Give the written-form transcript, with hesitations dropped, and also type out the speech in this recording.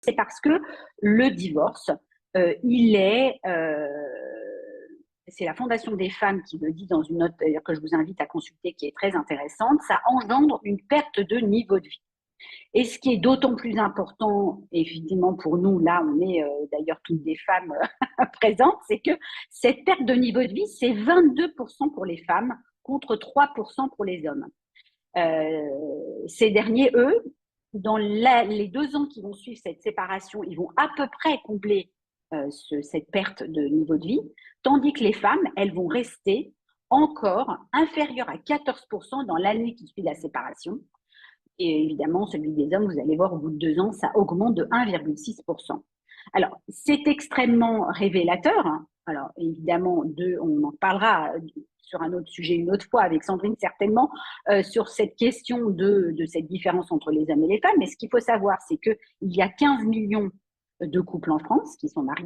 c'est parce que le divorce, c'est la Fondation des femmes qui le dit dans une note d'ailleurs que je vous invite à consulter, qui est très intéressante, ça engendre une perte de niveau de vie. Et ce qui est d'autant plus important, effectivement, pour nous, là, on est d'ailleurs toutes des femmes présentes, c'est que cette perte de niveau de vie, c'est 22% pour les femmes contre 3% pour les hommes. Ces derniers, eux, dans les 2 ans qui vont suivre cette séparation, ils vont à peu près combler cette perte de niveau de vie, tandis que les femmes, elles vont rester encore inférieures à 14% dans l'année qui suit la séparation. Et évidemment, celui des hommes, vous allez voir, au bout de 2 ans, ça augmente de 1,6%. Alors, c'est extrêmement révélateur. Alors, évidemment, on en parlera sur un autre sujet une autre fois avec Sandrine, certainement, sur cette question de cette différence entre les hommes et les femmes. Mais ce qu'il faut savoir, c'est qu'il y a 15 millions de couples en France qui sont mariés.